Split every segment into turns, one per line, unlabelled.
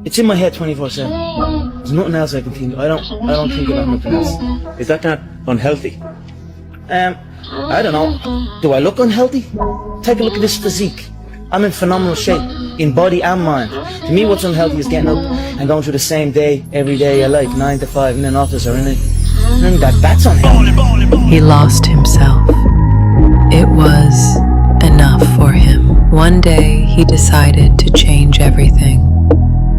It's in my head 24/7. There's nothing else I can think of. I don't think about nothing else.
Is that not unhealthy?
I don't know. Do I look unhealthy? Take a look at this physique. I'm in phenomenal shape, in body and mind. To me, what's unhealthy is getting up and going through the same day, every day of life, 9 to 5 in an office or anything. That's unhealthy.
He lost himself. It was enough for him. One day, he decided to change everything.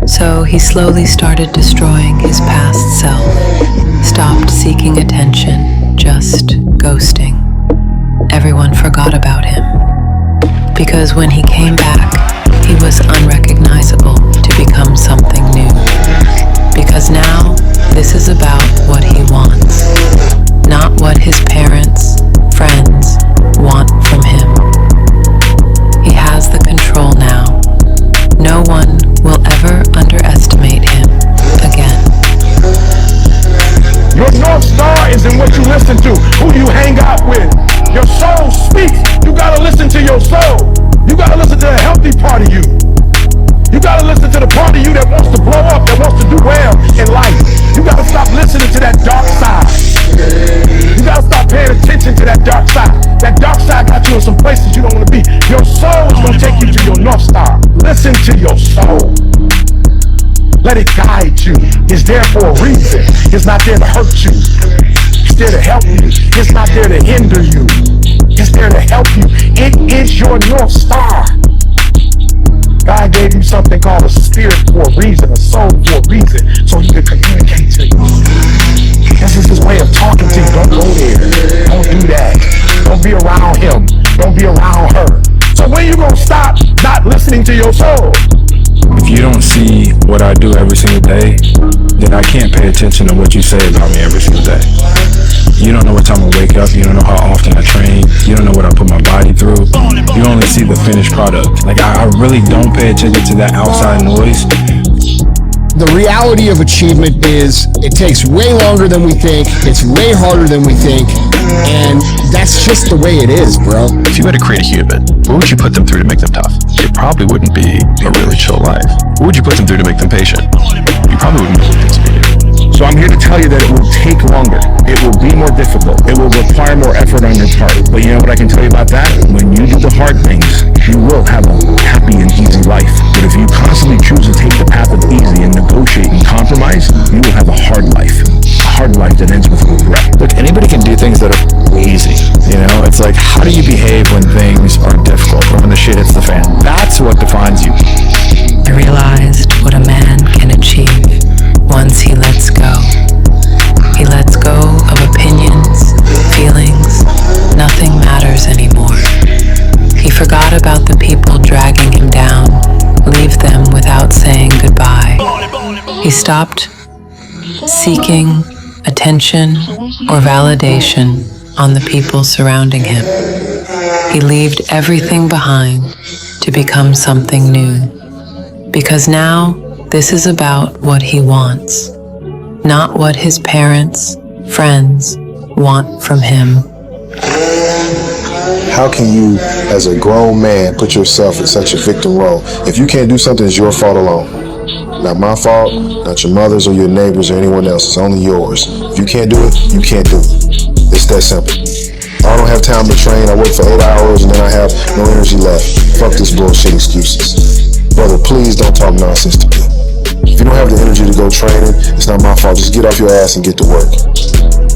So he slowly started destroying his past self, stopped seeking attention, just ghosting. Everyone forgot about him. Because when he came back, he was unrecognizable to become something new. Because now, this is about what he wants, not what his parents, friends want from him. He has the control now. No one will ever underestimate him again.
Your North Star is in what you listen to, who you hang out with. Your soul speaks. You gotta listen to your soul. You gotta listen to the healthy part of you. You gotta listen to the part of you that wants to blow up, that wants to do well in life. You gotta stop listening to that dark side. You gotta stop paying attention to that dark side. That dark side got you in some places you don't want to be. Your soul is gonna take you to your North Star. Listen to your soul. Let it guide you. It's there for a reason. It's not there to hurt you. It's there to help you. It's not there to hinder you. It's there to help you. It is your North Star. God gave you something called a spirit for a reason, a soul for a reason, so he can communicate to you. This is his way of talking to you. Don't go there. Don't do that. Don't be around him. Don't be around her. So when you gonna stop not listening to your soul?
If you don't see what I do every single day, then I can't pay attention to what you say about me every single day. You don't know what time I wake up, you don't know how often I train, you don't know what I put my body through. You only see the finished product. Like I really don't pay attention to that outside noise.
The reality of achievement is it takes way longer than we think, it's way harder than we think, and that's just the way it is, bro.
If you had to create a human, what would you put them through to make them tough? It probably wouldn't be a really chill life. What would you put them through to make them patient? You probably wouldn't be able to experience.
So I'm here to tell you that it will take longer. It will be more difficult. It will require more effort on your part. But you know what I can tell you about that? When you do the hard things, you will have a happy and easy life. But if you constantly choose to take the path of easy and negotiate and compromise, you will have a hard life. A hard life that ends with regret.
Look, anybody can do things that are easy. You know, it's like, how do you behave when things are difficult or when the shit hits the fan? That's what defines you.
I realized what a man can achieve once he lets go. He lets go of opinions, feelings. Nothing matters anymore. He forgot about the people dragging him down, leave them without saying goodbye. He stopped seeking attention or validation on the people surrounding him. He left everything behind to become something new. Because now, this is about what he wants, not what his parents, friends want from him.
How can you, as a grown man, put yourself in such a victim role? If you can't do something, it's your fault alone. Not my fault, not your mother's or your neighbors or anyone else. It's only yours. If you can't do it, you can't do it. It's that simple. I don't have time to train. I work for 8 hours and then I have no energy left. Fuck this bullshit excuses. Brother, please don't talk nonsense to me. If you don't have the energy to go training, it's not my fault. Just get off your ass and get to work.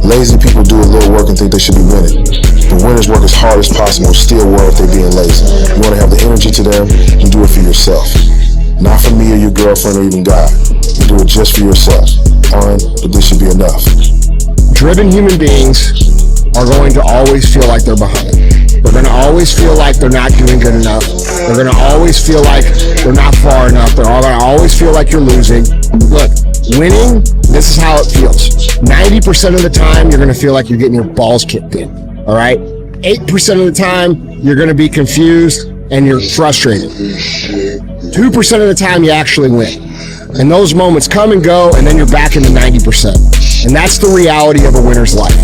Lazy people do a little work and think they should be winning. But winners work as hard as possible and still work if they're being lazy. You want to have the energy to them, you do it for yourself. Not for me or your girlfriend or even God. You do it just for yourself. Fine, but this should be enough.
Driven human beings are going to always feel like they're behind. They're going to always feel like they're not doing good enough. They're going to always feel like they're not far enough. They're all going to always feel like you're losing. Look, winning, this is how it feels. 90% of the time, you're going to feel like you're getting your balls kicked in. All right? 8% of the time, you're going to be confused and you're frustrated. 2% of the time, you actually win. And those moments come and go, and then you're back in the 90%. And that's the reality of a winner's life.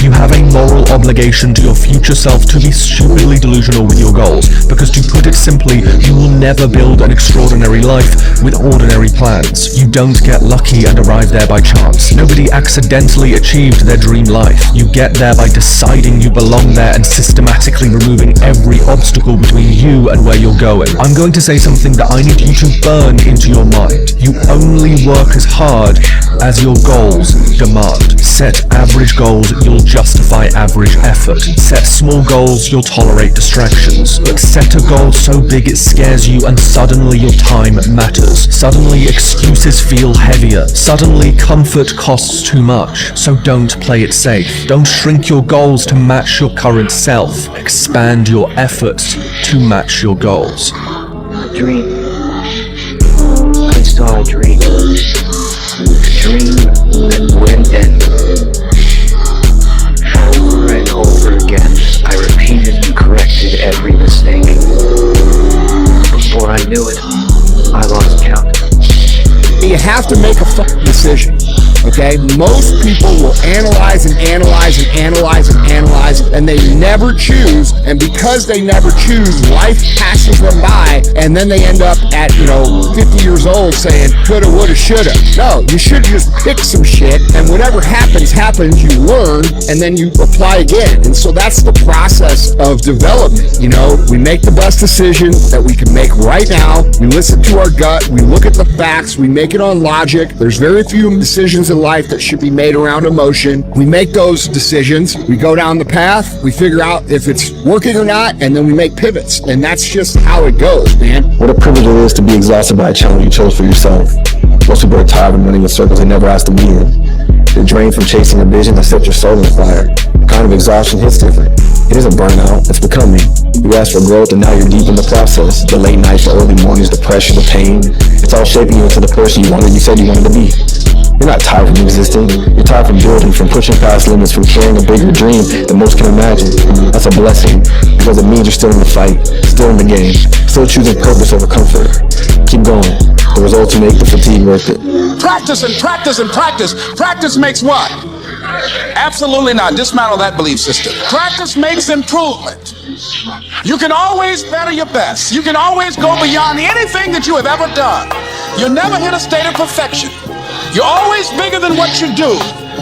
You have a moral obligation to your future self to be stupidly delusional with your goals, because to put it simply, you will never build an extraordinary life with ordinary plans. You don't get lucky and arrive there by chance. Nobody accidentally achieved their dream life. You get there by deciding you belong there and systematically removing every obstacle between you and where you're going. I'm going to say something that I need you to burn into your mind. You only work as hard as your goals demand. Set average goals, you'll justify average effort. Set small goals, you'll tolerate distractions. But set a goal so big it scares you and suddenly your time matters. Suddenly excuses feel heavier. Suddenly comfort costs too much. So don't play it safe. Don't shrink your goals to match your current self. Expand your efforts to match your goals.
A dream. I saw a dream. A dream that wouldn't end. Over and over again, I repeated and corrected every mistake. Before I knew it, I lost count.
You have to make a fucking decision, okay? Most people will analyze and analyze and analyze and analyze, and they never choose, and because they never choose, life passes them by, and then they end up at, 50 years old saying, coulda, woulda, shoulda. No, you should just pick some shit, and whatever happens, you learn, and then you apply again. And so that's the process of development, We make the best decision that we can make right now. We listen to our gut, we look at the facts, we make it on logic. There's very few decisions in life that should be made around emotion. We make those decisions, we go down the path, we figure out if it's working or not, and then we make pivots. And that's just how it goes, man.
What a privilege it is to be exhausted by a challenge you chose for yourself. Most people are tired of running in circles they never asked to be in. They're drained from chasing a vision that set your soul on fire. The kind of exhaustion hits different. It isn't burnout, it's becoming. You asked for growth and now you're deep in the process. The late nights, the early mornings, the pressure, the pain. It's all shaping you into the person you said you wanted to be. You're not tired from existing. You're tired from building, from pushing past limits, from carrying a bigger dream that most can imagine. That's a blessing, because it means you're still in the fight, still in the game, still choosing purpose over comfort. Keep going. The results make the fatigue worth it.
Practice and practice and practice. Practice makes what? Absolutely not. Dismantle that belief system. Practice makes improvement. You can always better your best. You can always go beyond anything that you have ever done. You'll never hit a state of perfection. You're always bigger than what you do.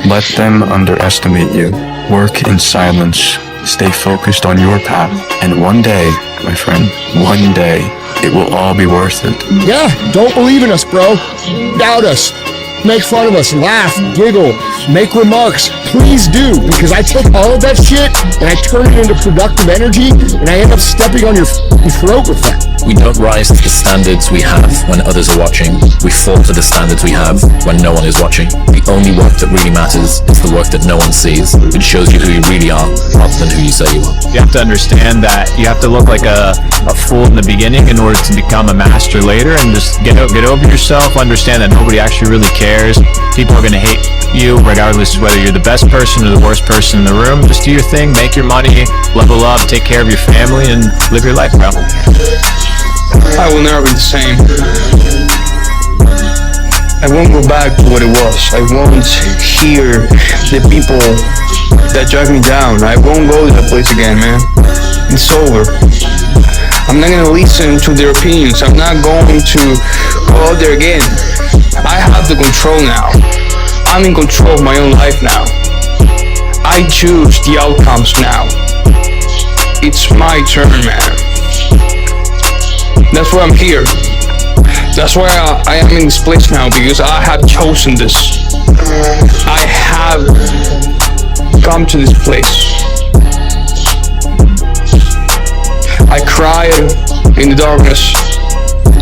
Let them underestimate you. Work in silence. Stay focused on your path. And one day, my friend, one day, it will all be worth it.
Yeah, don't believe in us, bro. Doubt us. Make fun of us, laugh, giggle, make remarks. Please do, because I take all of that shit and I turn it into productive energy and I end up stepping on your throat with that.
We don't rise to the standards we have when others are watching. We fall to the standards we have when no one is watching. The only work that really matters is the work that no one sees. It shows you who you really are rather than who you say you are.
You have to understand that you have to look like a fool in the beginning in order to become a master later, and just get over yourself. Understand that nobody actually really cares. People are going to hate you regardless of whether you're the best person or the worst person in the room. Just do your thing, make your money, level up, take care of your family, and live your life, bro.
I will never be the same. I won't go back to what it was. I won't hear the people that drag me down. I won't go to that place again, man. It's over. I'm not gonna listen to their opinions. I'm not going to go out there again. I have the control now. I'm in control of my own life now. I choose the outcomes now. It's my turn, man. That's why I'm here. That's why I am in this place now, because I have chosen this. I have come to this place. I cried in the darkness.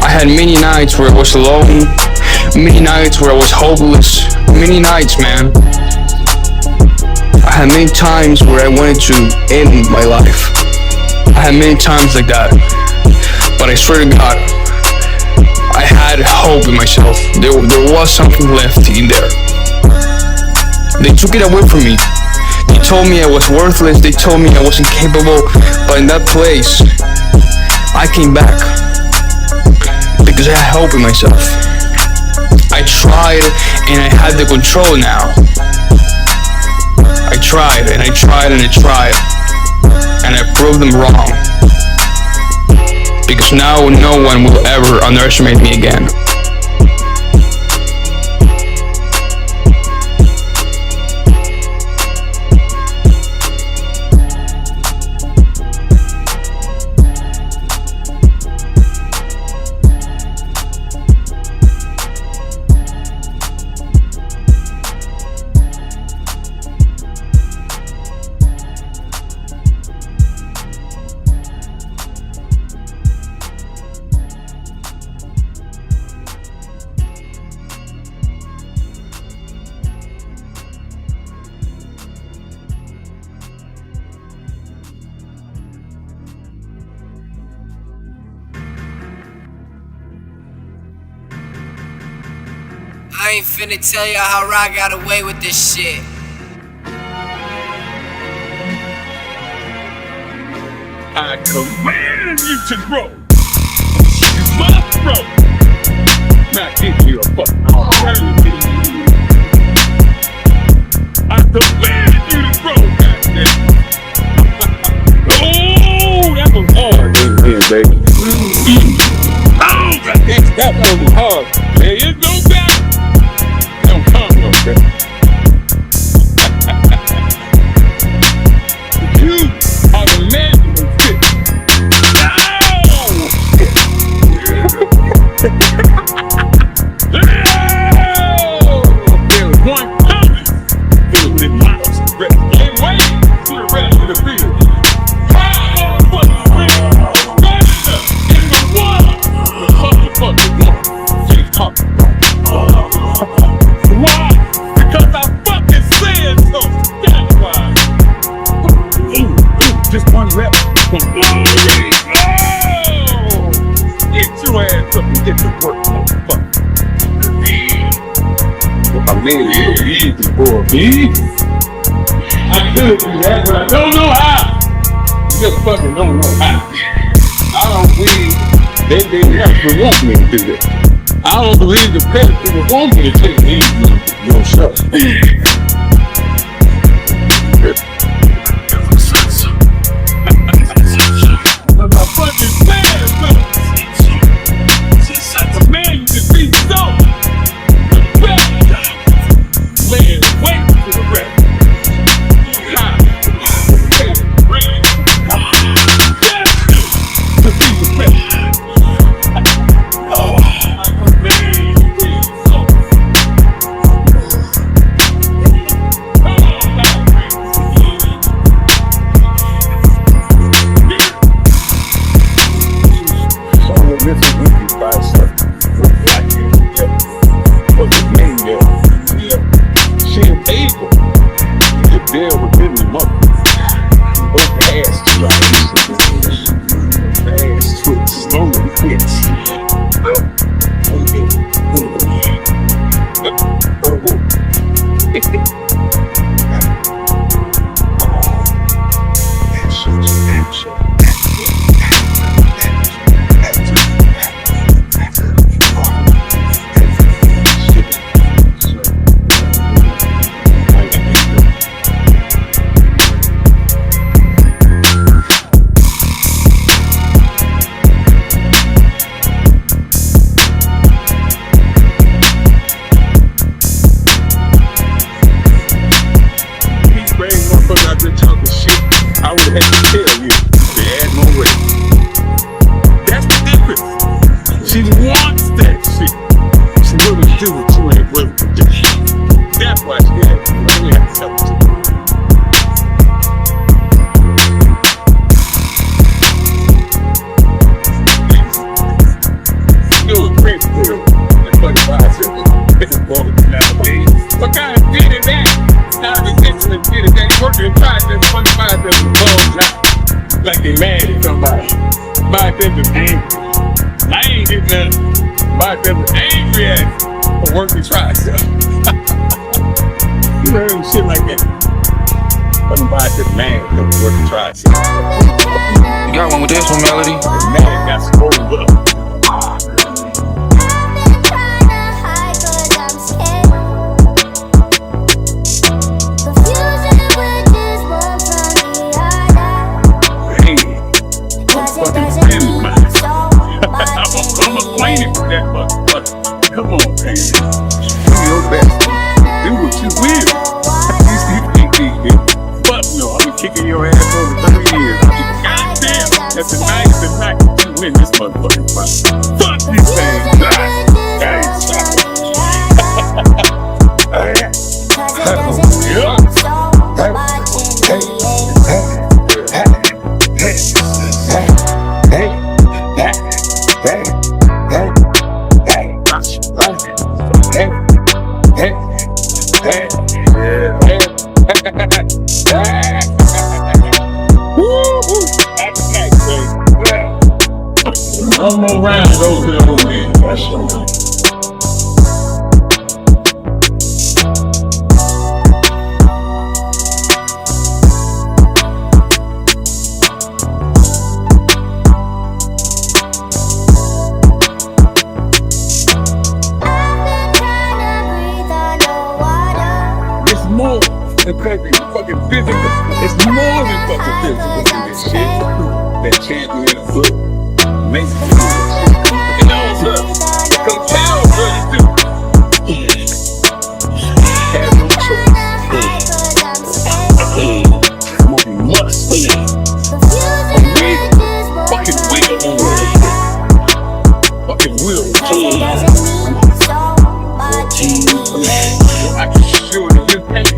I had many nights where I was alone, many nights where I was hopeless, many nights, man. I had many times where I wanted to end my life. I had many times like that. But I swear to God, I had hope in myself. There was something left in there. They took it away from me. They told me I was worthless. They told me I was incapable. But in that place, I came back because I had hope in myself. I tried and I had the control now. I tried and I tried and I tried, and I proved them wrong. Because now no one will ever underestimate me again.
I ain't finna tell y'all how Rock got away with this shit.
I command you to grow. You must grow. Not give you a fucking alternative. I command you to grow, goddamn. Oh, that was hard. Yeah, baby. Oh, that was hard. There you go, back. Don't come, no back. You are the man who fit. There was one coming. It was in miles. Can't wait to the rest of the field. Why? Because I fucking said so. That's why. Just one rep. Oh! Get your ass up and get to work, motherfucker. I made it real easy for me. I could do that, but I don't know how. Just fucking don't know how. I don't believe they actually want me to do that. I don't believe the president would want me to take it easy. Yo, shut up. But my fucking plan is though. The man you can be so. The best. Man, wait for the rest. To be the best. Like they mad at somebody. My them is angry. I ain't getting nothing. My them is angry at a working tricep. You heard shit like that. But my them mad at a working tricep.
You got one with this one, Melody?
The man got swollen up. I'm acquainted with that motherfucker. Come on, man. Do your best. Do what you will. You think, fuck no, I've been kicking your ass over 30 years. Goddamn, that's the night you win this motherfucking fight. Fuck these things. One more round, go to the whole man.
In fact, it's fucking physical. It's more than fucking physical in this shit. That champion in the book makes it. And also, come tell brother too. Have no choice. Must win. Fucking will on it. Fucking will. I can show that you can't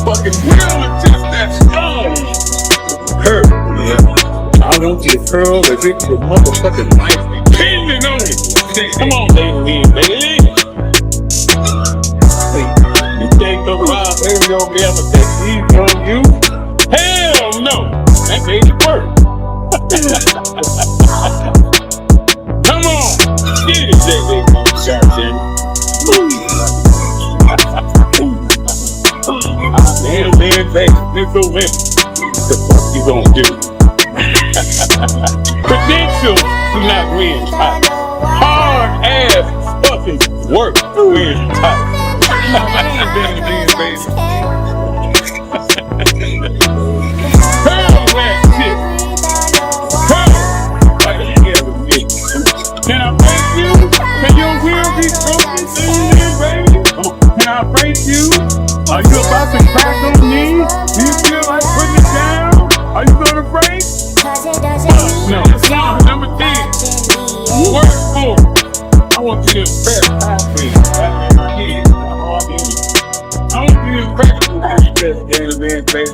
fucking will attempt that stone. Herb, yeah. I want you to curl as if your motherfucking life depending on it. Come on, baby. You can't come around every old day ever take it easy on you. Hell no! That ain't the work. Come on! Get it, baby. Goddamn. Damn, man, baby. It's a win. The fuck you gonna do? Credentials do not win title. Hard ass fucking work wins title. Damn, baby. Hell, that shit. Hell. Like a together with me. Can I break you? Can your will be broken? Baby? Can I break you? Are you about to crack on me? Do you feel like putting it down? Are you gonna break? No. Number 10. Work for it. I want you to press concrete. I want you to press concrete. Baby.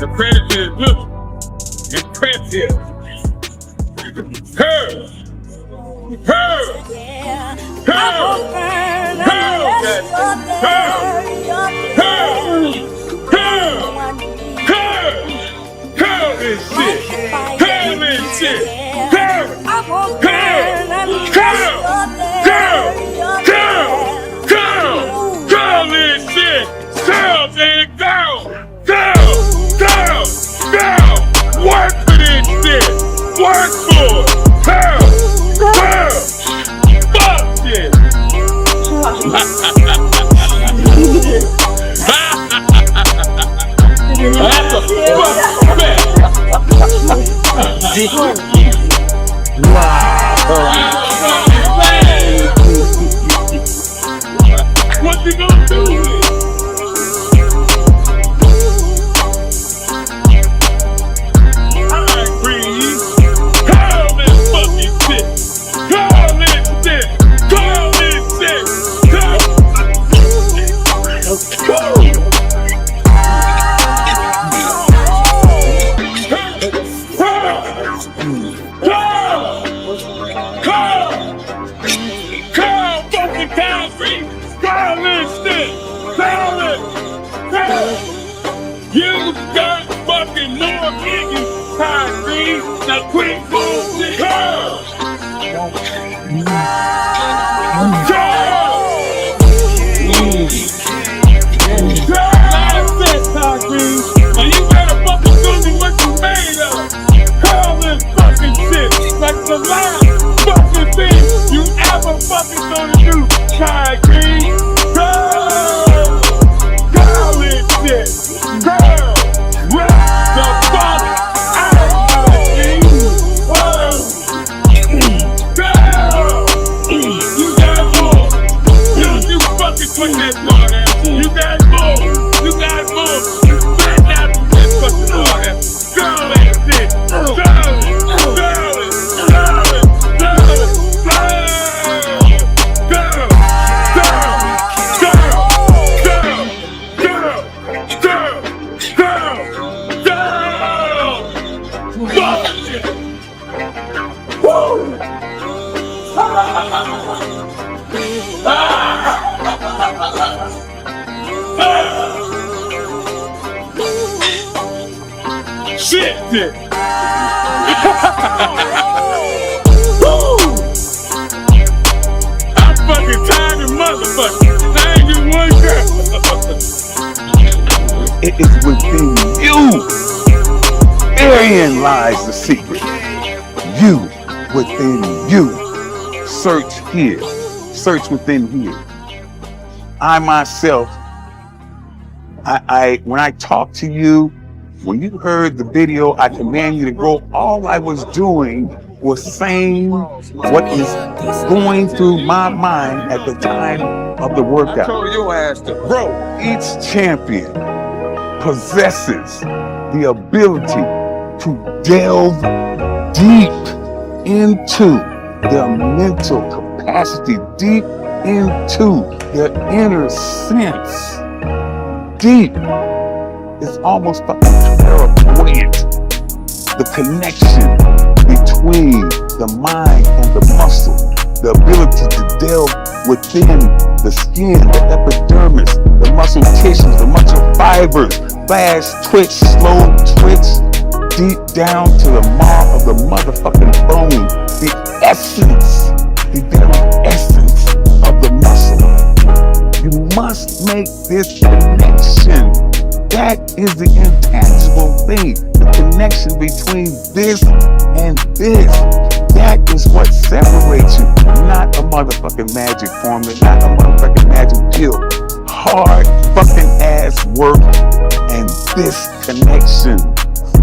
The predator is look impressive. Her. This shit. This shit. Work for this shit. Work for it. Fuck this. That's a fuck bet. What you gonna do? You got fucking more niggas, Tyree. Now quit bullshit. Now you better fucking do me what you made of. Call this fucking shit like the last fucking thing you ever fucking gonna do, Tyree. Call this shit. Girl, rip the fuck out of me. Girl, you got more. You fucking put that part out. You got more. You got more. You better not do that fucking part out. Girl, that shit. Shit! I'm fucking tired of motherfuckers. I ain't just one girl.
It is within you. Therein lies the secret. You within you. Search here. Search within here. I myself When I talk to you, when you heard the video, I command you to grow. All I was doing was saying what is going through my mind at the time of the workout. I told your ass to grow. Each champion possesses the ability to delve deep into their mental capacity, deep into their inner sense. Deep. It's almost fucking clairvoyant. The connection between the mind and the muscle, the ability to delve within the skin, the epidermis, the muscle tissues, the muscle fibers, fast twitch, slow twitch, deep down to the marrow of the motherfucking bone, the essence, the very essence of the muscle. You must make this connection. That is the intangible thing, the connection between this and this. That is what separates you, not a motherfucking magic formula, not a motherfucking magic pill. Hard fucking ass work and this connection,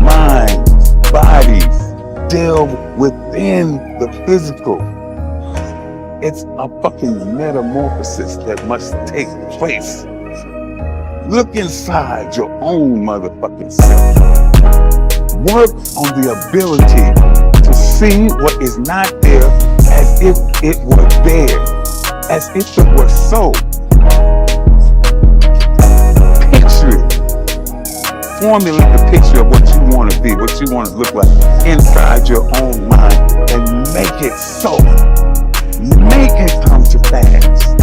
mind, body, delve within the physical. It's a fucking metamorphosis that must take place. Look inside your own motherfucking self. Work on the ability to see what is not there as if it were there, as if it were so. Picture it. Formulate the picture of what you want to be, what you want to look like inside your own mind and make it so. Make it come to pass.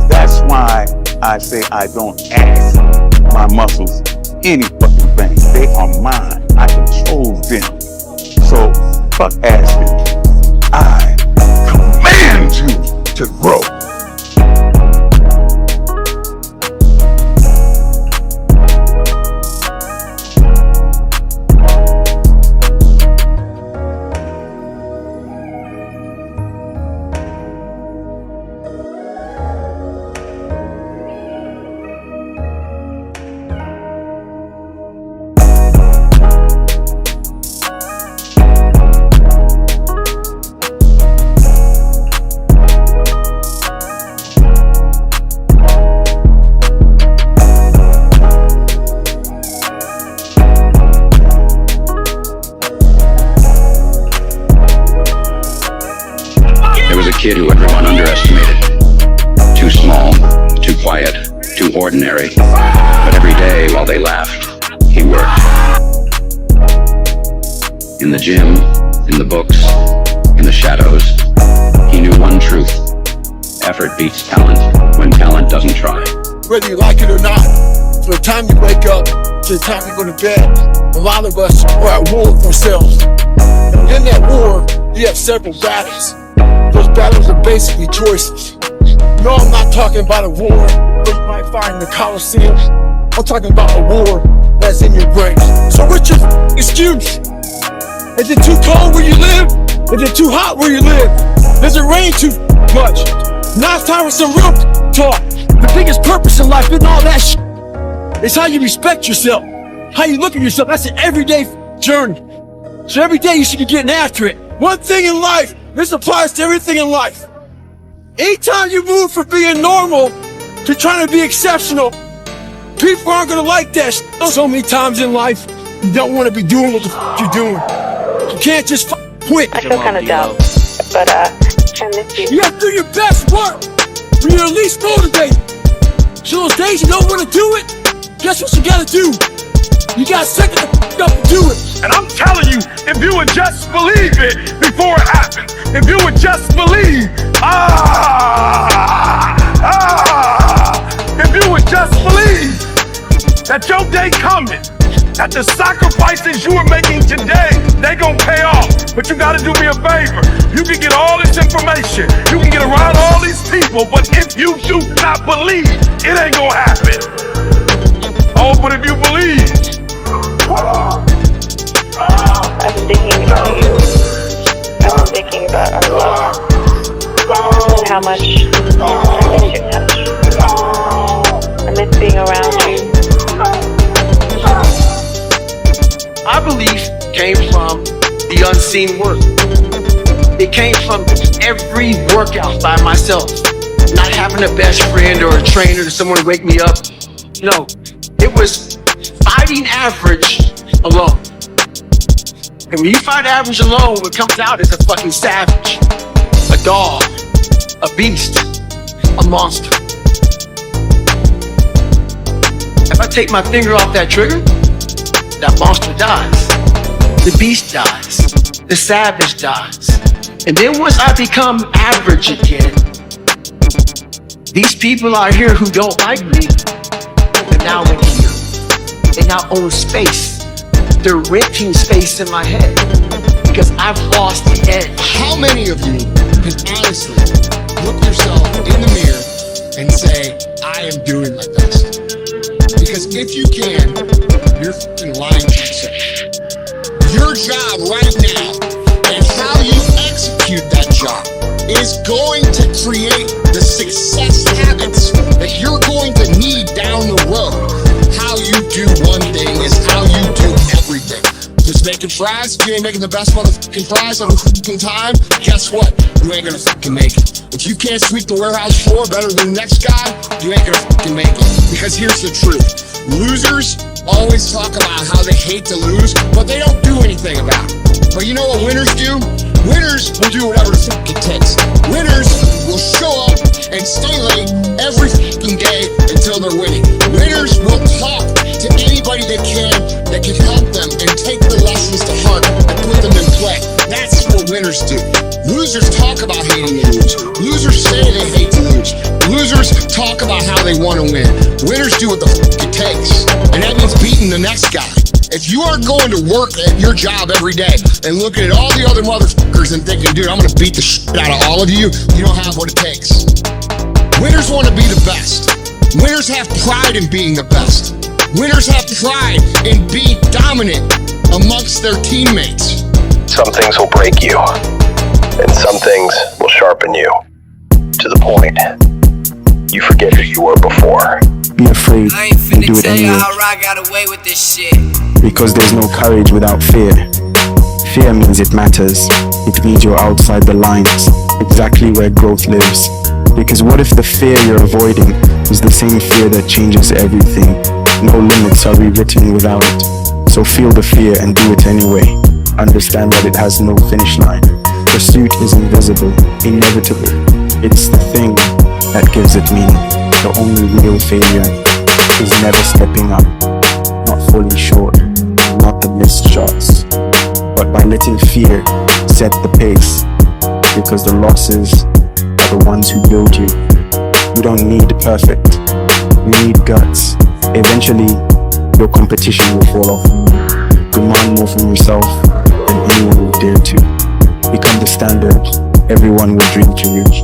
That's why I say I don't ask my muscles any fucking thing. They are mine. I control them. So fuck asking. I command you to grow.
Kid who everyone underestimated. Too small, too quiet, too ordinary. But every day while they laughed, he worked. In the gym, in the books, in the shadows, he knew one truth. Effort beats talent when talent doesn't try.
Whether you like it or not, from the time you wake up to the time you go to bed, a lot of us are at war with ourselves. And in that war, you have several battles. Those battles are basically choices. No, I'm not talking about a war that you might find in the Coliseum. I'm talking about a war that's in your brain. So what's your excuse? Is it too cold where you live? Is it too hot where you live? Does it rain too much? Now it's time for some real talk. The biggest purpose in life isn't all that shit. It's how you respect yourself. How you look at yourself. That's an everyday journey. So every day you should be getting after it. One thing in life, this applies to everything in life. Anytime you move from being normal to trying to be exceptional, people aren't gonna like that shit. So many times in life, you don't want to be doing what the f you're doing. You can't just quit.
I feel kind of dumb, but I miss you.
You have to do your best work when you're at least motivated. So those days you don't want to do it, guess what you gotta do? You gotta set the f up and do it.
And I'm telling you, if you would just believe it before it happens, if you would just believe, if you would just believe that your day coming, that the sacrifices you are making today, they gonna pay off. But you gotta do me a favor. You can get all this information, you can get around all these people, but if you do not believe, it ain't gonna happen. Oh, but if you believe,
I've been thinking about you. I've been thinking about our love. And how much I miss your touch. I miss being around you.
seen work. It came from every workout by myself. Not having a best friend or a trainer or someone to wake me up. No, it was fighting average alone. And when you fight average alone, what comes out is a fucking savage. A dog. A beast. A monster. If I take my finger off that trigger, that monster dies. The beast dies. The savage dies. And then once I become average again, these people out here who don't like me, they're now in here. They now own space. They're renting space in my head because I've lost the edge.
How many of you can honestly look yourself in the mirror and say, I am doing my best? Because if you can, you're fucking lying to yourself. Your job right now and how you execute that job is going to create the success habits that you're going to need down the road. How you do one thing is how you do everything. Just making fries, if you ain't making the best motherfucking fries on a fucking time, guess what? You ain't gonna fucking make it. If you can't sweep the warehouse floor better than the next guy, you ain't gonna fucking make it. Because here's the truth. Losers always talk about how they hate to lose, but they don't do anything about it. But you know what winners do? Winners will do whatever the fuck it takes. Winners will show up and stay late every fucking day until they're winning. Winners will talk to anybody that can help them and take the lessons to heart and put them in play. That's what winners do. Losers talk about hating to lose. Losers say they hate to lose. Losers talk about how they want to win. Winners do what the fuck it takes. And that means beating the next guy. If you aren't going to work at your job every day and looking at all the other motherfuckers and thinking, dude, I'm going to beat the shit out of all of you, you don't have what it takes. Winners want to be the best. Winners have pride in being the best. Winners have pride in being dominant amongst their teammates.
Some things will break you, and some things will sharpen you. To the point, you forget who you were before.
Be afraid
I ain't
and
finna
do it
tell you
anyway.
how I got away with this shit.
Because there's no courage without fear. Fear means it matters. It means you're outside the lines, exactly where growth lives. Because what if the fear you're avoiding is the same fear that changes everything? No limits are rewritten without it. So feel the fear and do it anyway. Understand that it has no finish line. Pursuit is invisible, inevitable. It's the thing that gives it meaning. The only real failure is never stepping up, not falling short, not the missed shots, but by letting fear set the pace. Because the losses are the ones who build you. You don't need perfect, you need guts. Eventually, your competition will fall off. Demand more from yourself than anyone will dare to. Become the standard everyone will dream to reach.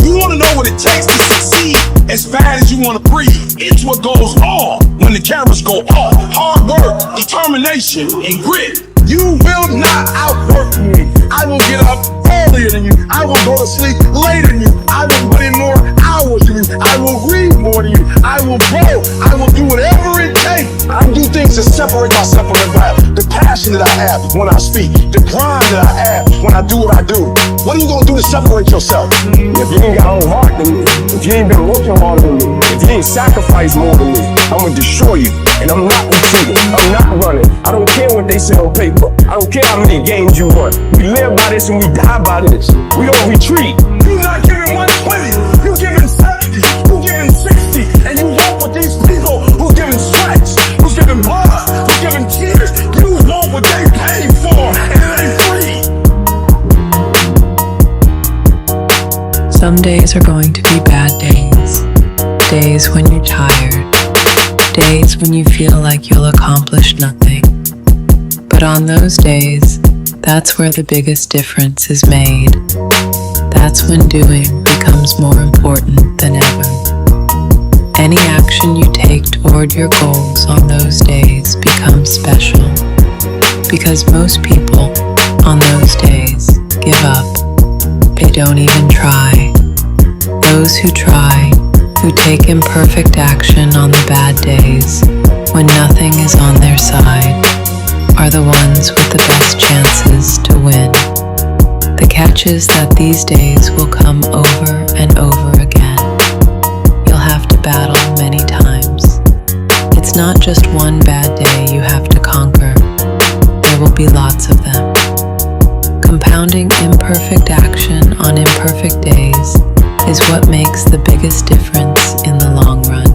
You wanna know what it takes to succeed as bad as you wanna breathe. It's what goes on when the cameras go off. Hard work, determination, and grit. You will not outwork me. I will get up earlier than you. I will go to sleep later than you. I will put in more hours than you. I will read more than you. I will grow. I will do whatever it takes. I do things to separate myself from the rap. The passion that I have when I speak. The grind that I have when I do what I do. What are you gonna do to separate yourself?
If you ain't got no heart than me, if you ain't been working harder than me, if you ain't sacrificed more than me, I'm gonna destroy you. And I'm not retreating. I'm not running. I don't care what they say on paper. I don't care how many games you won. We live by this and we die by this. We don't retreat.
You're not giving 120. You're giving 70. You're giving 60. And you walk with these people who's giving sweats, who's giving blood, who's giving tears. You want what they paid for, and it ain't free.
Some days are going to be bad days. Days when you're tired. Days when you feel like you'll accomplish nothing. But on those days, that's where the biggest difference is made. That's when doing becomes more important than ever. Any action you take toward your goals on those days becomes special. Because most people on those days give up. They don't even try. Those who try, who take imperfect action on the bad days, when nothing is on their side, are the ones with the best chances to win. The catch is that these days will come over and over again. You'll have to battle many times. It's not just one bad day you have to conquer. There will be lots of them. Compounding imperfect action on imperfect days is what makes the biggest difference in the long run.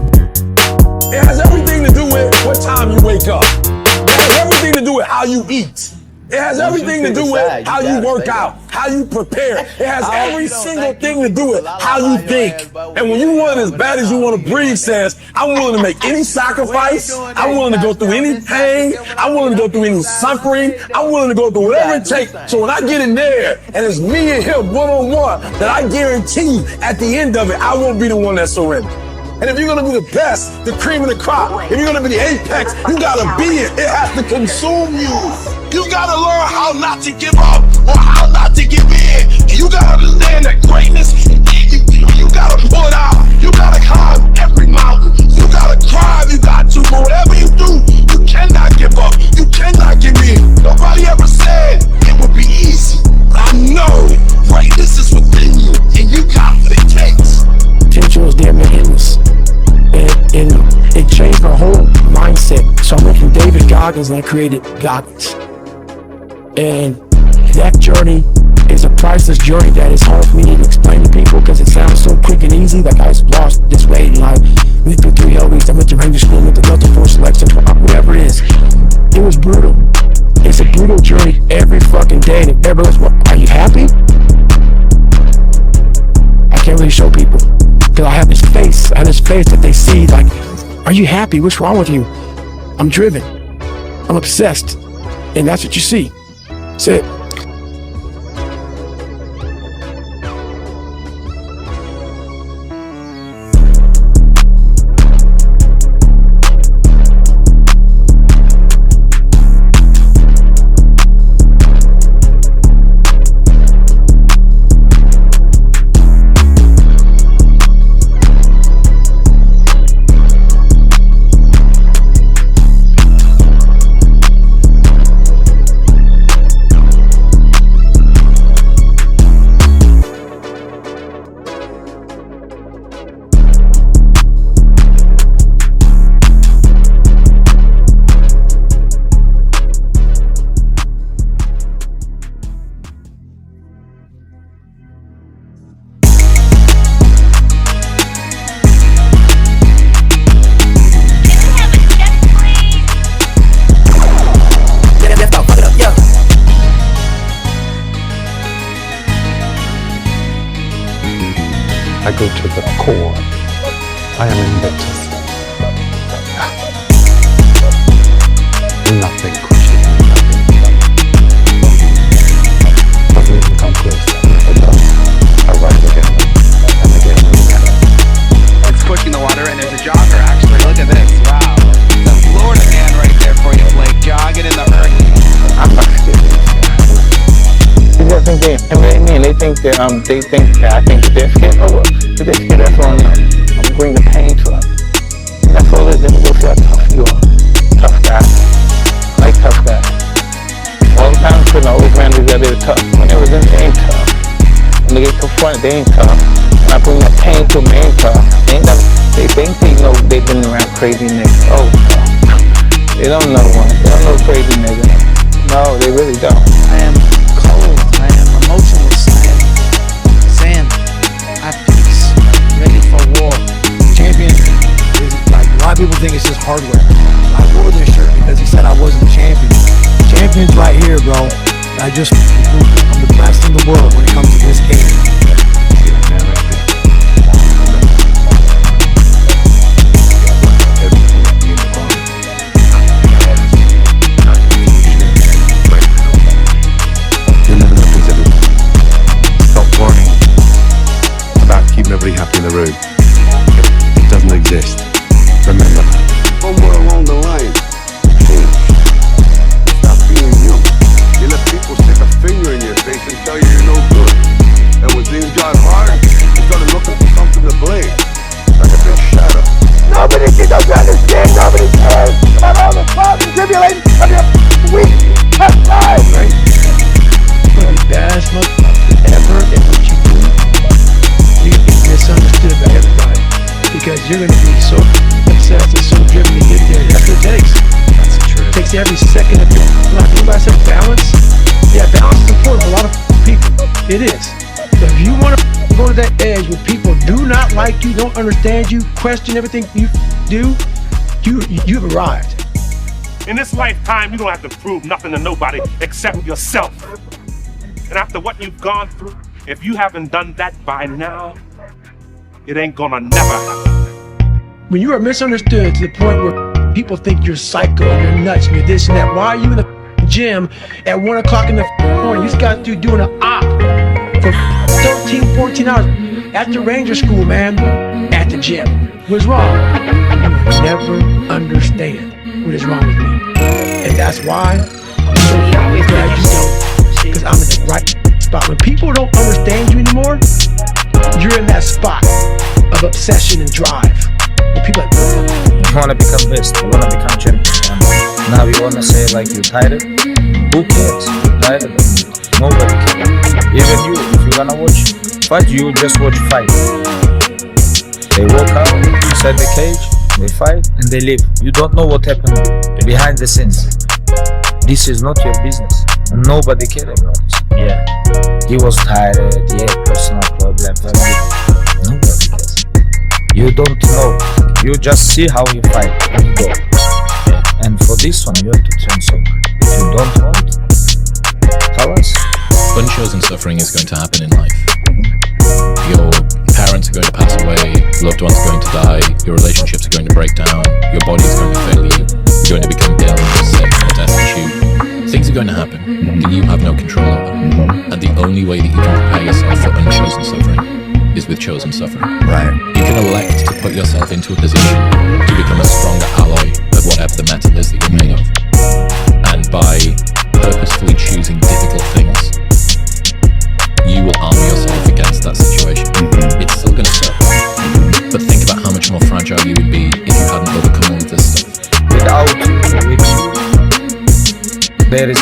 It has everything to do with what time you wake up. It has everything to do with how you eat. It has everything to do with how you work out, how you prepare. It has every single thing to do with how you think. And when you want it as bad as you want to breathe, says, I'm willing to make any sacrifice. I'm willing to go through any pain. I'm willing to go through any suffering. I'm willing to go through whatever it takes. So when I get in there and it's me and him one-on-one, that I guarantee you at the end of it, I won't be the one that surrenders. And if you're gonna be the best, the cream of the crop, if you're gonna be the apex, you gotta be it. It has to consume you. You gotta learn how not to give up or how not to give in. And you gotta understand that greatness, you gotta pull it out. You gotta climb every mountain. You gotta climb, you got to. But whatever you do, you cannot give up. You cannot give in. Nobody ever said it would be easy. But I know greatness is within you, and you got what it takes.
Potential is damn near endless. And it changed my whole mindset. So I went from David Goggins and I created Goggins. And that journey is a priceless journey that is hard for me to explain to people because it sounds so quick and easy. Like I was lost this way in life. We through 3 hell weeks. I went to Ranger School, went to Delta Force Selection, whatever it is. It was brutal. It's a brutal journey every fucking day. And if everybody goes, well, are you happy? I can't really show people. Because I have this face. I have this face that they see like, are you happy? What's wrong with you? I'm driven. I'm obsessed. And that's what you see. That's it.
I go to the core. I am invictus. Nothing crushes me. Doesn't even come close. It does. I rise again and again and again.
It's pushing the water and there's a jogger actually. Look at this. Wow. The Florida man right there for you, Blake. Jogging in the earth.
I'm not serious. People think they think that I think that they're scared. Oh, well, if they're scared, that's on them. I'm bring the pain to them. That's all it is. Let me go see how tough you are. Tough guy. I like tough guys. All the time I couldn't always ran together tough. When they was in, they ain't tough. When they get confronted, they ain't tough. When I bring that pain to them, they ain't tough. They think they know they've been around crazy niggas. Oh, no. They don't know one. They don't know crazy niggas. No, they really don't.
I am cold. I am emotionless. I am zen. At peace. Ready for war. Champion is like, a lot of people think it's just hardware. I wore this shirt because he said I wasn't a champion. Champion's right here, bro. I just proved it. I'm the best in the world when it comes to this game.
Everybody happy in the room. It doesn't exist. Remember that.
Somewhere along the line, change. Stop being you. You let people stick a finger in your face and tell you you're no good. And when things got hard, you started looking for something to blame. Like a big shadow. Nobody can understand. Nobody cares about all the trials and tribulations of your weak
you're gonna be so obsessed and so driven to get there. That's what it takes. It takes every second of your life. Anybody said balance? Yeah, balance is important for a lot of people. It is. But if you want to go to that edge where people do not like you, don't understand you, question everything you do, you've arrived.
In this lifetime, you don't have to prove nothing to nobody except yourself. And after what you've gone through, if you haven't done that by now, it ain't gonna never happen.
When you are misunderstood to the point where people think you're psycho, you're nuts, you're this and that, why are you in the gym at 1 o'clock in the morning? You just got through doing an op for 13, 14 hours at the ranger school, man, at the gym. What's wrong? You never understand what is wrong with me. And that's why I'm so glad you don't, because I'm in the right spot. When people don't understand you anymore, you're in that spot of obsession and drive. When people are like,
you wanna become best, you wanna become champion. And now you wanna say like you're tired? Who cares? You're tired? Nobody cares. Even you, if you're gonna watch fight, you just watch fight. They walk out, inside the cage, they fight, and they leave. You don't know what happened behind the scenes. This is not your business. Nobody cares about this. Yeah. He was tired, he had personal problems. Nobody cares. You don't know. You just see how he fight and go. And for this one, you have to train sober. If you don't want, tell us.
Unchosen suffering is going to happen in life. Your parents are going to pass away, loved ones are going to die, your relationships are going to break down, your body is going to fail you, you're going to become ill, sick, or destitute. Things are going to happen that you have no control over. And the only way that you can prepare yourself for unchosen suffering is with chosen suffering. Right. You can elect to put yourself into a position to become a stronger alloy of whatever the metal is that you're made of. And by purposefully choosing difficult things, you will arm yourself against that situation. It's still going to suck. But think about how much more fragile you would be if you hadn't overcome all of this stuff.
Without you, with you, there is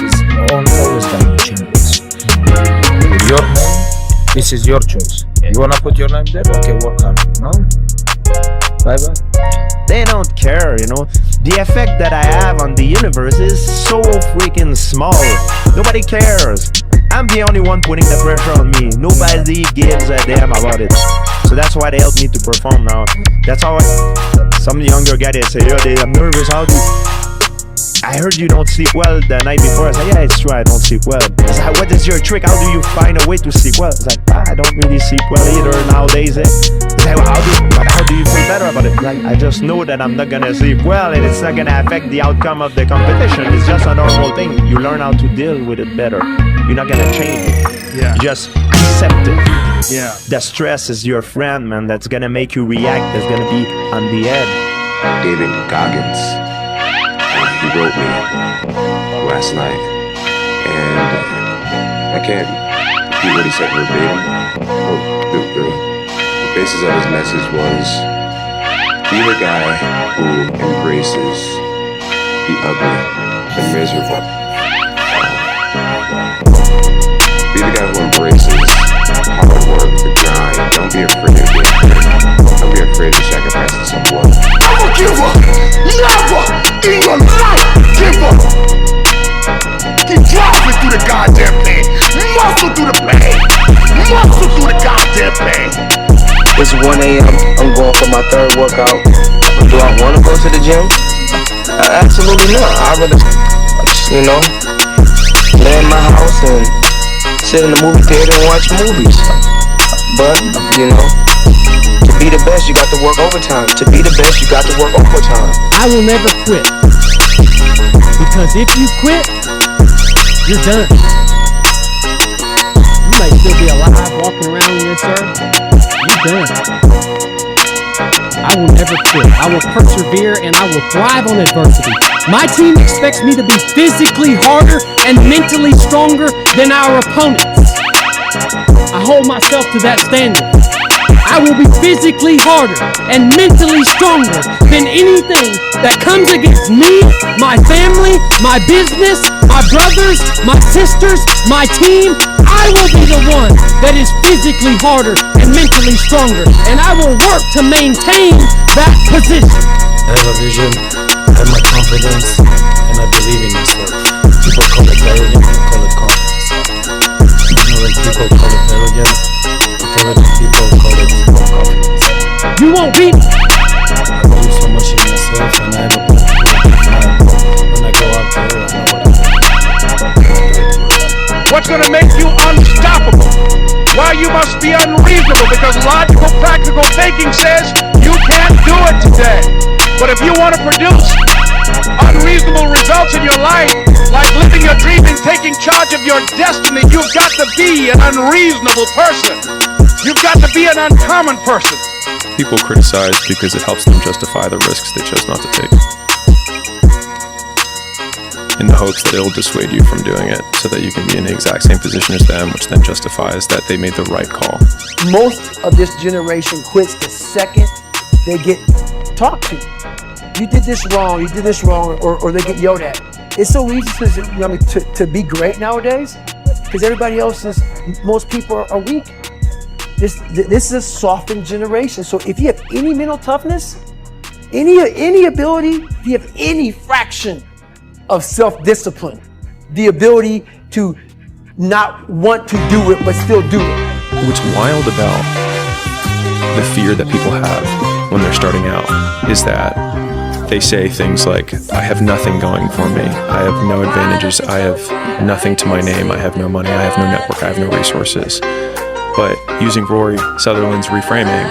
always going to be changes. With your name, this is your choice. You wanna put your name there? Okay, work hard. No? Bye-bye.
They don't care, you know. The effect that I have on the universe is so freaking small. Nobody cares. I'm the only one putting the pressure on me. Nobody gives a damn about it. So that's why they help me to perform now. That's how some younger guy, they say, yo, I'm nervous, how do you... I heard you don't sleep well the night before. I said, yeah, it's true, I don't sleep well. It's like, what is your trick? How do you find a way to sleep well? It's like, I don't really sleep well either nowadays. It's like, how do you feel better about it? Like, I just know that I'm not gonna sleep well and it's not gonna affect the outcome of the competition. It's just a normal thing. You learn how to deal with it better. You're not gonna change it. Yeah. You just accept it. Yeah. The stress is your friend, man. That's gonna make you react. That's gonna be on the edge.
David Goggins. He wrote me last night, and I can't repeat what he said verbatim. The basis of his message was, be the guy who embraces the ugly and miserable. Be the guy who embraces hard work, the grind. Don't be afraid of being afraid. Don't be afraid to sacrifice to someone.
I'm a giver! Never in your life, giver! Keep driving through the goddamn thing. Muscle through the pain. Muscle through the goddamn pain.
It's 1 a.m. I'm going for my third workout. Do I want to go to the gym? Absolutely not. I'd rather, you know, lay in my house and sit in the movie theater and watch movies. But, you know, to be the best, you got to work overtime. To be the best, you got to work overtime.
I will never quit. Because if you quit, you're done. You might still be alive walking around in this earth. You're done. I will never quit. I will persevere and I will thrive on adversity. My team expects me to be physically harder and mentally stronger than our opponents. I hold myself to that standard. I will be physically harder and mentally stronger than anything that comes against me, my family, my business, my brothers, my sisters, my team, I will be the one that is physically harder and mentally stronger, and I will work to maintain that position.
I have a vision, I have my confidence, and I believe in myself. People call it arrogance, people call it confidence. You know, when people call it arrogance, people call it confidence.
You won't beat me.
I believe so much in myself, and I have a when I go out there, I know what I'm doing.
What's going to make you unstoppable? Why you must be unreasonable? Because logical, practical thinking says you can't do it today. But if you want to produce unreasonable results in your life, like living your dream and taking charge of your destiny, you've got to be an unreasonable person. You've got to be an uncommon person.
People criticize because it helps them justify the risks they chose not to take, in the hopes that it'll dissuade you from doing it so that you can be in the exact same position as them, which then justifies that they made the right call.
Most of this generation quits the second they get talked to. You did this wrong, or they get yelled at. It's so easy to be great nowadays because everybody else is, most people are weak. This is a softened generation. So if you have any mental toughness, any ability, if you have any fraction of self-discipline, the ability to not want to do it but still do it.
What's wild about the fear that people have when they're starting out is that they say things like, I have nothing going for me, I have no advantages, I have nothing to my name, I have no money, I have no network, I have no resources. But using Rory Sutherland's reframing,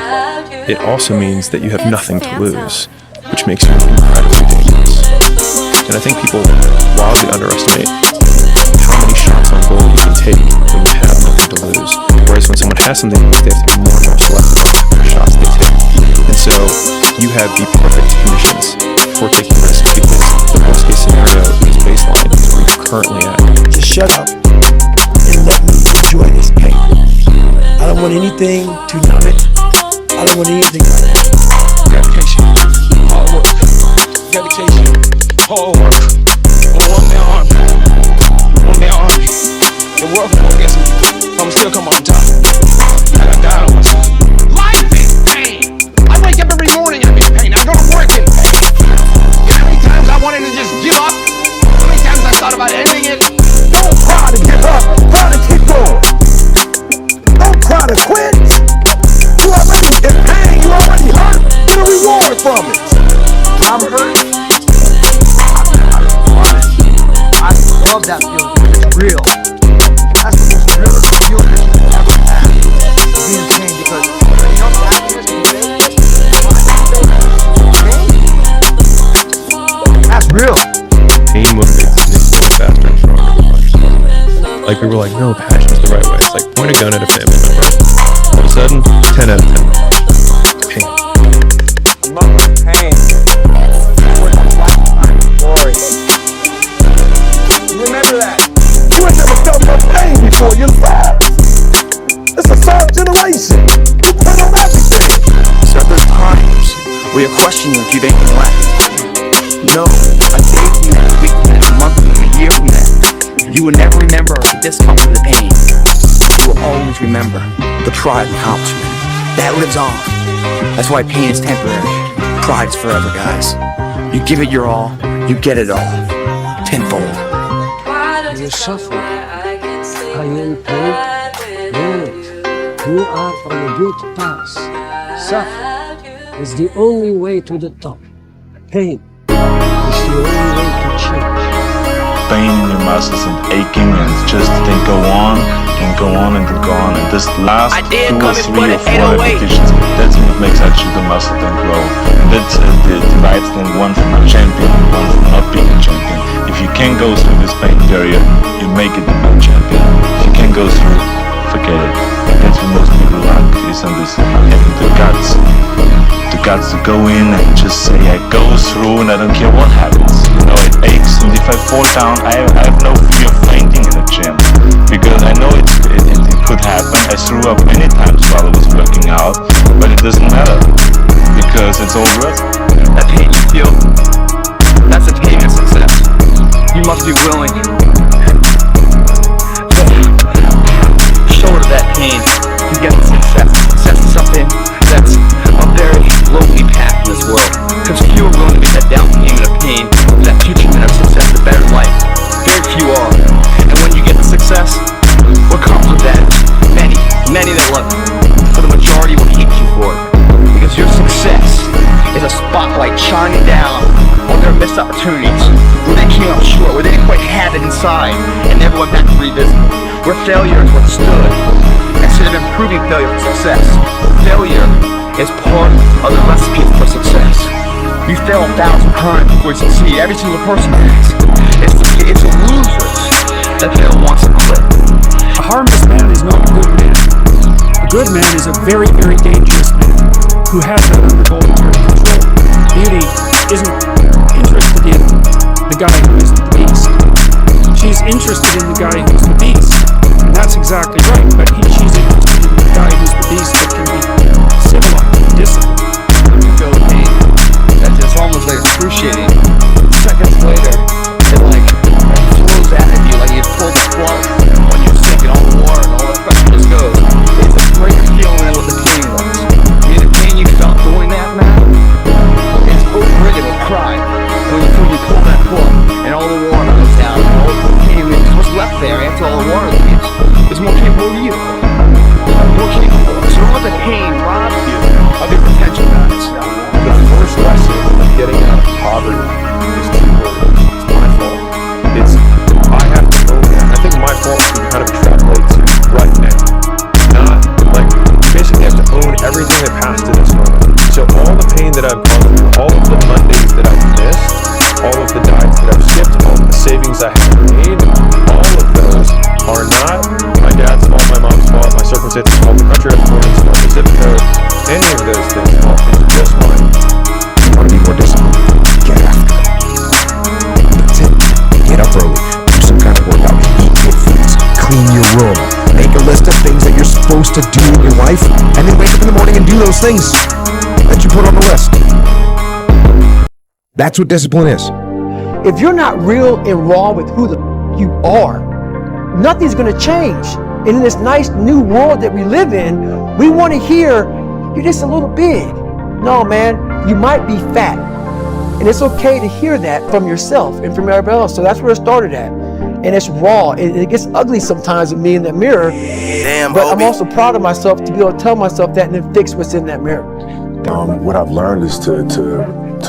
it also means that you have nothing to lose, which makes you incredibly dangerous. And I think people wildly underestimate how many shots on goal you can take when you have nothing to lose. Whereas when someone has something to lose, they have to be more and more selective about the shots they take. And so you have the perfect conditions for taking risks, because the worst case scenario is baseline, is where you're currently at.
Just shut up and let me enjoy this pain. I don't want anything to numb it. I don't want anything like that.
Dedication, hard work, dedication, hard work. On their army, on their army. The world will get me. I'm still come on top. I got down on myself. Life is pain. I wake up every morning I'm in pain. I go to work in pain. You know how many times I wanted to just give up? How many times I thought about ending it? Don't try to give up. Try to keep going. Don't try to quit. You already in pain. You already hurt. Get a reward from it. I'm hurt. I love that feeling. It's real. That's the most realest feeling that you can ever have. Being in pain, because you know what happiness can be? That's real.
Pain motivates me to go faster and stronger. Like we were like, no, passion is the right way. It's like point a gun at a family member. All of a sudden, 10 out of 10. Pain.
I'm not my pain. I'm with my lifetime glory. Remember that.
You ain't never felt no pain before in your life. It's a soft generation. You put on everything.
So there's times where you're questioning if you've anything left. No, a day from now, a week from now, a month from now, a year from now, you will never remember the discomfort of the pain. You will always remember the pride and accomplishment. That lives on. That's why pain is temporary. Pride is forever, guys. You give it your all, you get it all. Tenfold.
You suffer. Are you in pain? Yes. You are on a good path. Suffer is the only way to the top. Pain is the only way to change.
Pain in your muscles and aching, and just then go on and go on and go on. And this last 2 or 3 or 4 repetitions, that's what makes actually the muscle then grow. And that's divides then one from a champion and one from not being a champion. If you can go through this pain period, you make it a champion. If you can go through it, forget it. And that's what most people lack, is on this having the guts. The guts to go in and just say, I go through and I don't care what happens. You know, it aches, and if I fall down, I have no fear of fainting in the gym. Because I know it could happen. I threw up many times while I was working out, but it doesn't matter. because it's all worth it.
That pain you feel, that's a pain of success. You must be willing to shoulder that pain to get the success. Success is something that's a very lonely path in this world, because few are willing to make that down payment of pain for that future minute of success, the better life. Very few are. And when you get the success, what comes with that? Many that love you, but the majority will hate you for it, because your success is a spotlight shining down on their missed opportunities, where they came up short, where they didn't quite have it inside, and never went back to revisit, where failure is what stood, instead of improving failure for success. Failure is part of the recipe for success. You fail 1,000 times before you succeed. Every single person has. It's the losers that fail once and quit.
A harmless man is not a good man. A good man is a very, very dangerous man who has that under control. Beauty isn't interested in the guy who is the beast. She's interested in the guy who's the beast. And that's exactly right, but she's interested in the guy who's the beast that can be civilized, disciplined.
You feel the pain. That's just almost like excruciating. Seconds later, it like flows out of you like you pulled the plug when you're sinking all the water and all the pressure just goes. It's a greater feeling than what the pain was. I mean, the pain you felt doing that, man, it's overridden with pride. When you pull that plug and all the water goes down and all the pain leaves, what's left there after all the water leaves is more capable of you. More capable. So don't let the pain rob you of your potential, guys.
The first lesson of getting out of poverty is two words. It's my fault. I have to own that. I think my fault can kind of extrapolate to right now. Not like, you basically have to own everything that passed to this moment. So all the pain that I've gone through, all of the Mondays that I've missed, all of the diets that I've skipped, all of the savings I haven't made, all of those are not my dad's fault, my mom's fault, my circumstances fault, the country I was born in, the zip code, any of those things fault. It's just mine.
You want to be more disciplined? Get after it. That's it. Get up early. Do some kind of workout. Eat good foods. Clean your room. Make a list of things that you're supposed to do in your life, and then wake up in the morning and do those things that you put on the list. That's what discipline is.
If you're not real and raw with who the you are, nothing's gonna change. And in this nice new world that we live in, we want to hear you're just a little big. No, man, you might be fat. And it's okay to hear that from yourself and from everybody else. So that's where it started at. And it's raw. It gets ugly sometimes with me in that mirror.
Damn,
but I'm also proud of myself to be able to tell myself that and then fix what's in that mirror.
What I've learned is to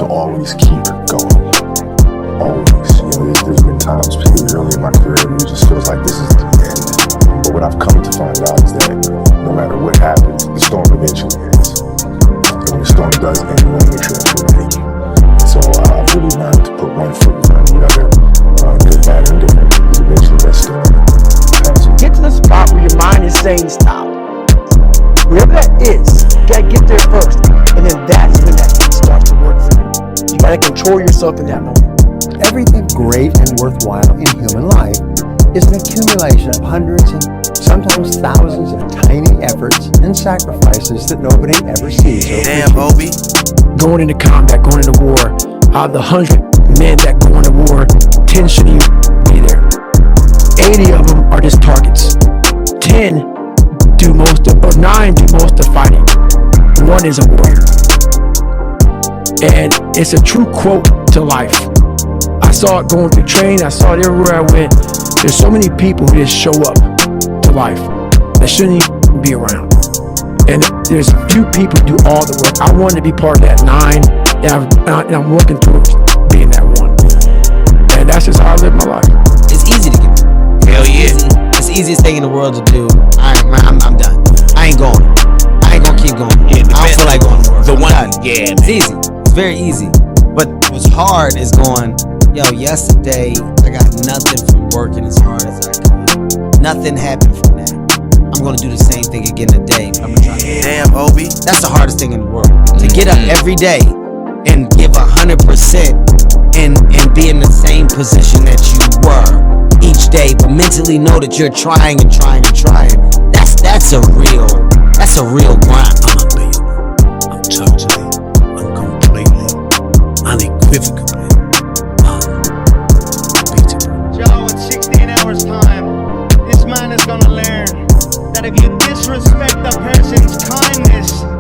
always keep going. Always. You know, there's been times, particularly early in my career, where it just feels like this is the end. But what I've come to find out is that no matter what happens, the storm eventually ends. And when the storm does end, you want to make sure that you're ready. So I've really learned to put one foot in front of the other, good, bad, and different, because eventually that storm passes.
Get to the spot where your mind is saying stop. Wherever that is, you gotta get there first. And then that's when that starts to work for you. You gotta control yourself in that moment.
Everything great and worthwhile in human life is an accumulation of hundreds and sometimes thousands of tiny efforts and sacrifices that nobody ever sees.
Damn, Obi.
Going into combat, going into war, out of the 100 men that go into war, 10 shouldn't even be there. 80 of them are just targets. 10 do most of, or 9 do most of fighting. 1 is a warrior. And it's a true quote to life. I saw it going through training, I saw it everywhere I went. There's so many people who just show up to life that shouldn't even be around. And there's a few people who do all the work. I wanted to be part of that 9, and I'm working towards being that 1. And that's just how I live my life.
It's easy to get. Hell yeah.
It's the easiest thing in the world to do. I'm done. I ain't going. I ain't gonna keep going. Yeah, I don't feel like going to work.
The one,
yeah, it's easy. It's very easy. But what's hard is going, yo, yesterday I got nothing from working as hard as I could. Nothing happened from that. I'm gonna do the same thing again today. I'm gonna try.
Damn, Obi.
That's the hardest thing in the world. To get up every day and give 100% and be in the same position that you were each day, but mentally know that you're trying and trying and trying. That's a real grind.
I'm totally
unequivocally.
Joe, in 16 hours time, this man is gonna learn that if you disrespect a person's kindness,